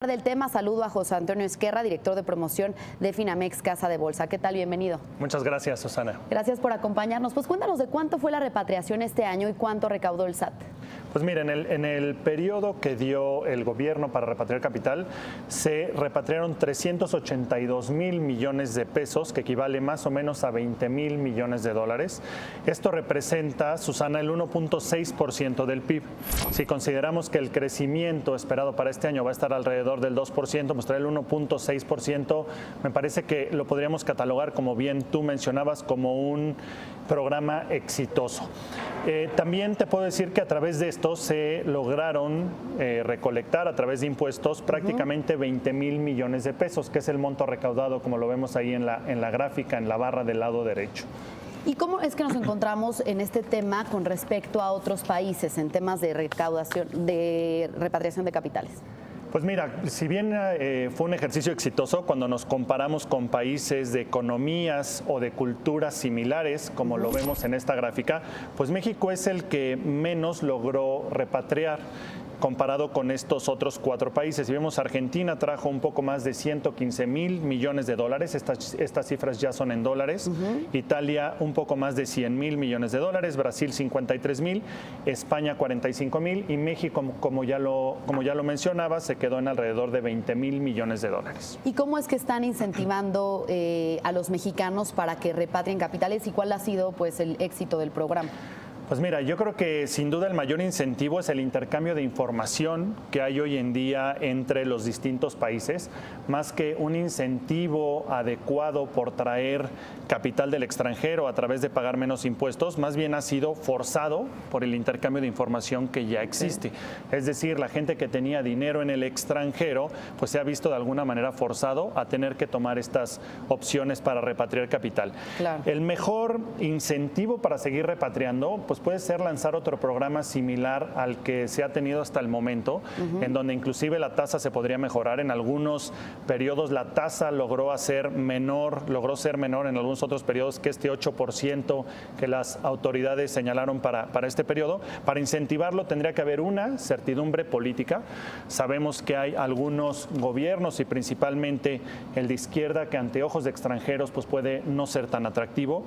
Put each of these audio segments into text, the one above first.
Del tema, saludo a José Antonio Esquerra, director de promoción de Finamex Casa de Bolsa. ¿Qué tal? Bienvenido. Muchas gracias, Susana. Gracias por acompañarnos. Pues cuéntanos de cuánto fue la repatriación este año y cuánto recaudó el SAT. Pues mira, en el periodo que dio el gobierno para repatriar capital, se repatriaron 382 mil millones de pesos, que equivale más o menos a 20 mil millones de dólares. Esto representa, Susana, el 1.6% del PIB. Si consideramos que el crecimiento esperado para este año va a estar alrededor del 2%, mostrar el 1.6%, me parece que lo podríamos catalogar, como bien tú mencionabas, como un programa exitoso. También te puedo decir que a través de esto se lograron recolectar a través de impuestos prácticamente 20 mil millones de pesos, que es el monto recaudado, como lo vemos ahí en la gráfica, en la barra del lado derecho. ¿Y cómo es que nos encontramos en este tema con respecto a otros países en temas de recaudación, de repatriación de capitales? Pues mira, si bien fue un ejercicio exitoso, cuando nos comparamos con países de economías o de culturas similares, como lo vemos en esta gráfica, pues México es el que menos logró repatriar comparado con estos otros 4 países. Si vemos, Argentina trajo un poco más de 115 mil millones de dólares, estas cifras ya son en dólares. Italia un poco más de 100 mil millones de dólares, Brasil 53 mil, España 45 mil y México, como ya lo mencionaba, se quedó en alrededor de 20 mil millones de dólares. ¿Y cómo es que están incentivando a los mexicanos para que repatrien capitales y cuál ha sido pues el éxito del programa? Pues mira, yo creo que sin duda el mayor incentivo es el intercambio de información que hay hoy en día entre los distintos países, más que un incentivo adecuado por traer capital del extranjero a través de pagar menos impuestos, más bien ha sido forzado por el intercambio de información que ya existe. Es decir, la gente que tenía dinero en el extranjero, pues se ha visto de alguna manera forzado a tener que tomar estas opciones para repatriar capital. Claro. El mejor incentivo para seguir repatriando, pues puede ser lanzar otro programa similar al que se ha tenido hasta el momento, en donde inclusive la tasa se podría mejorar. En algunos periodos la tasa logró ser menor en algunos otros periodos que este 8% que las autoridades señalaron para este periodo. Para incentivarlo tendría que haber una certidumbre política. Sabemos que hay algunos gobiernos y principalmente el de izquierda que ante ojos de extranjeros pues puede no ser tan atractivo.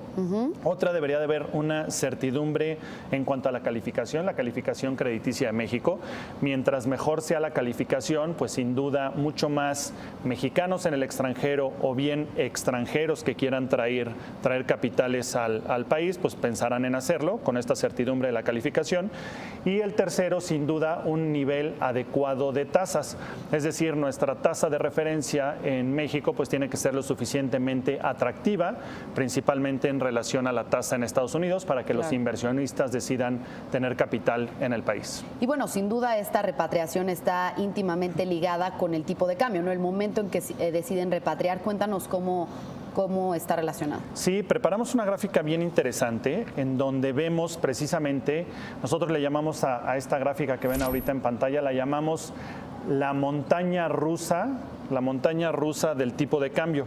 Otra, debería de haber una certidumbre en cuanto a la calificación crediticia de México. Mientras mejor sea la calificación, pues sin duda mucho más mexicanos en el extranjero o bien extranjeros que quieran traer capitales al país, pues pensarán en hacerlo con esta certidumbre de la calificación. Y el tercero, sin duda, un nivel adecuado de tasas. Es decir, nuestra tasa de referencia en México pues tiene que ser lo suficientemente atractiva, principalmente en relación a la tasa en Estados Unidos, para que los inversionistas decidan tener capital en el país. Y bueno, sin duda esta repatriación está íntimamente ligada con el tipo de cambio, ¿no? El momento en que deciden repatriar, cuéntanos cómo está relacionado. Sí, preparamos una gráfica bien interesante en donde vemos precisamente, nosotros le llamamos a esta gráfica que ven ahorita en pantalla, la llamamos la montaña rusa del tipo de cambio.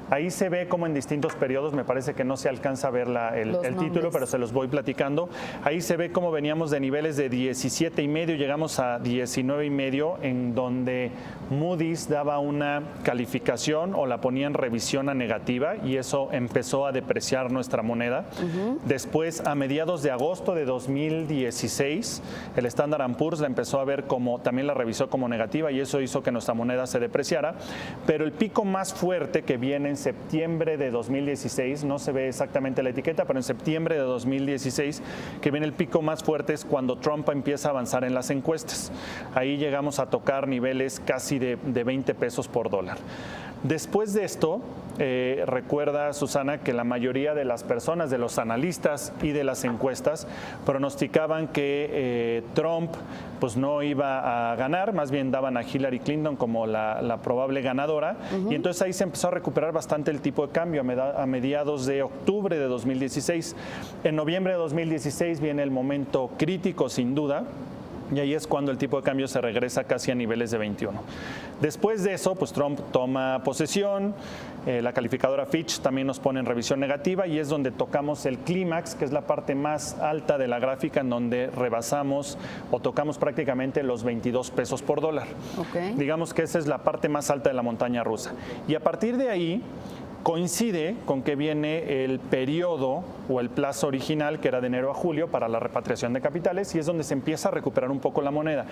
Ahí se ve como en distintos periodos, me parece que no se alcanza a ver el título, pero se los voy platicando. Ahí se ve cómo veníamos de niveles de 17,5, llegamos a 19,5, en donde Moody's daba una calificación o la ponía en revisión a negativa y eso empezó a depreciar nuestra moneda. Después, a mediados de agosto de 2016, el Standard & Poor's la empezó a ver como, también la revisó como negativa y eso hizo que nuestra moneda se depreciara. Pero el pico más fuerte que viene en septiembre de 2016, no se ve exactamente la etiqueta, pero en septiembre de 2016, que viene el pico más fuerte, es cuando Trump empieza a avanzar en las encuestas. Ahí llegamos a tocar niveles casi de 20 pesos por dólar. Después de esto, recuerda, Susana, que la mayoría de las personas, de los analistas y de las encuestas, pronosticaban que Trump pues no iba a ganar, más bien daban a Hillary Clinton como la probable ganadora, y entonces ahí se empezó a recuperar bastante el tipo de cambio a mediados de octubre de 2016. En noviembre de 2016 viene el momento crítico, sin duda, Y ahí es cuando el tipo de cambio se regresa casi a niveles de 21. Después de eso, pues Trump toma posesión, la calificadora Fitch también nos pone en revisión negativa y es donde tocamos el clímax, que es la parte más alta de la gráfica, en donde rebasamos o tocamos prácticamente los 22 pesos por dólar. Okay. Digamos que esa es la parte más alta de la montaña rusa. Y a partir de ahí coincide con que viene el periodo o el plazo original, que era de enero a julio, para la repatriación de capitales, y es donde se empieza a recuperar un poco la moneda.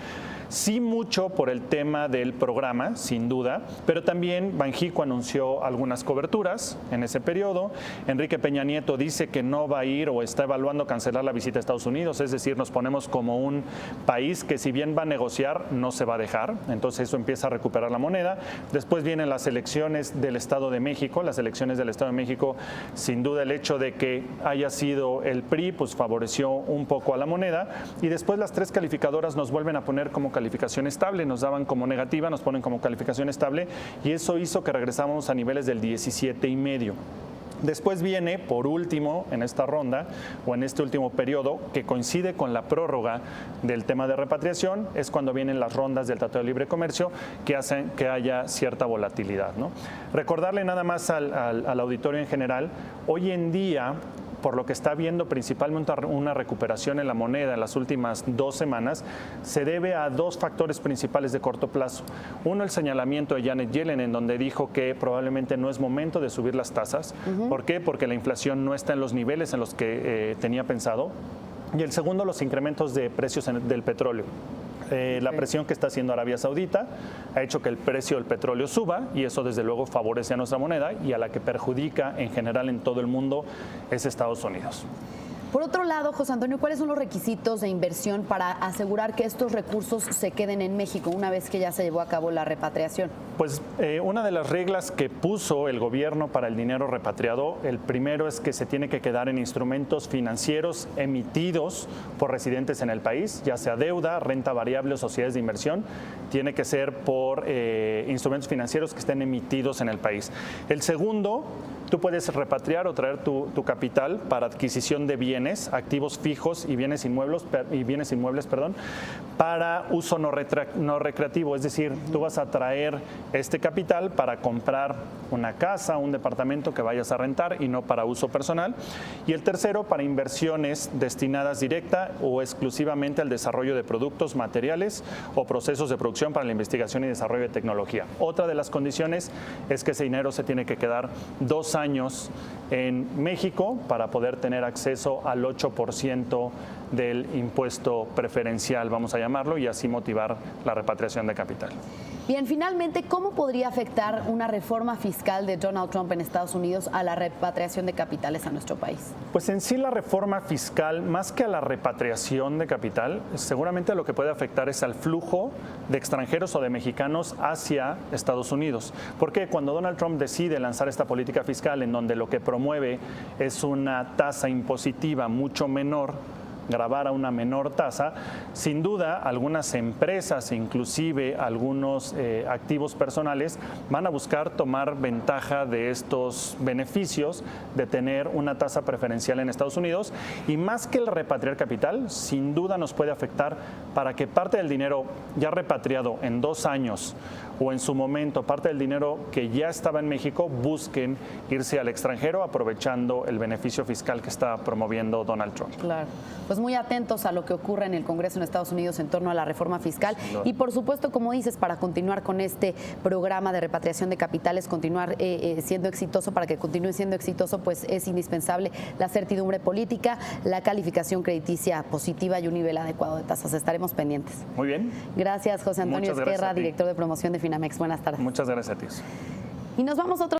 Sí, mucho por el tema del programa, sin duda, pero también Banxico anunció algunas coberturas en ese periodo. Enrique Peña Nieto dice que no va a ir o está evaluando cancelar la visita a Estados Unidos, es decir, nos ponemos como un país que, si bien va a negociar, no se va a dejar. Entonces eso empieza a recuperar la moneda. Después vienen las elecciones del Estado de México. Las elecciones del Estado de México, sin duda el hecho de que haya sido el PRI, pues favoreció un poco a la moneda. Y después las tres calificadoras nos vuelven a poner como calificación estable, nos daban como negativa, nos ponen como calificación estable, y eso hizo que regresáramos a niveles del 17,5. Después viene, por último, en esta ronda o en este último periodo, que coincide con la prórroga del tema de repatriación, es cuando vienen las rondas del Tratado de Libre Comercio que hacen que haya cierta volatilidad, ¿no? Recordarle nada más al auditorio en general, hoy en día, por lo que está viendo principalmente una recuperación en la moneda en las últimas 2 semanas, se debe a 2 factores principales de corto plazo. Uno, el señalamiento de Janet Yellen, en donde dijo que probablemente no es momento de subir las tasas. ¿Por qué? Porque la inflación no está en los niveles en los que tenía pensado. Y el segundo, los incrementos de precios del petróleo. La presión que está haciendo Arabia Saudita ha hecho que el precio del petróleo suba, y eso desde luego favorece a nuestra moneda, y a la que perjudica en general en todo el mundo es Estados Unidos. Por otro lado, José Antonio, ¿cuáles son los requisitos de inversión para asegurar que estos recursos se queden en México una vez que ya se llevó a cabo la repatriación? Pues una de las reglas que puso el gobierno para el dinero repatriado, el primero es que se tiene que quedar en instrumentos financieros emitidos por residentes en el país, ya sea deuda, renta variable o sociedades de inversión. Tiene que ser por instrumentos financieros que estén emitidos en el país. El segundo, tú puedes repatriar o traer tu capital para adquisición de bienes, activos fijos y bienes inmuebles, para uso no recreativo. Es decir, tú vas a traer este capital para comprar una casa, un departamento que vayas a rentar, y no para uso personal. Y el tercero, para inversiones destinadas directa o exclusivamente al desarrollo de productos, materiales o procesos de producción para la investigación y desarrollo de tecnología. Otra de las condiciones es que ese dinero se tiene que quedar 2 años en México para poder tener acceso al 8% del impuesto preferencial, vamos a llamarlo, y así motivar la repatriación de capital. Bien, finalmente, ¿cómo podría afectar una reforma fiscal de Donald Trump en Estados Unidos a la repatriación de capitales a nuestro país? Pues en sí la reforma fiscal, más que a la repatriación de capital, seguramente lo que puede afectar es al flujo de extranjeros o de mexicanos hacia Estados Unidos. Porque cuando Donald Trump decide lanzar esta política fiscal, en donde lo que promueve es una tasa impositiva mucho menor, gravar a una menor tasa, sin duda algunas empresas, inclusive algunos activos personales, van a buscar tomar ventaja de estos beneficios de tener una tasa preferencial en Estados Unidos. Y más que el repatriar capital, sin duda nos puede afectar para que parte del dinero ya repatriado en 2 años, o en su momento parte del dinero que ya estaba en México, busquen irse al extranjero aprovechando el beneficio fiscal que está promoviendo Donald Trump. Claro. Pues muy atentos a lo que ocurre en el Congreso en Estados Unidos en torno a la reforma fiscal. Y por supuesto, como dices, para continuar con este programa de repatriación de capitales, continuar siendo exitoso, para que continúe siendo exitoso, pues es indispensable la certidumbre política, la calificación crediticia positiva y un nivel adecuado de tasas. Estaremos pendientes. Muy bien. Gracias, José Antonio Ezquerra, director de promoción de Finamex. Buenas tardes. Muchas gracias a ti. Y nos vamos a otro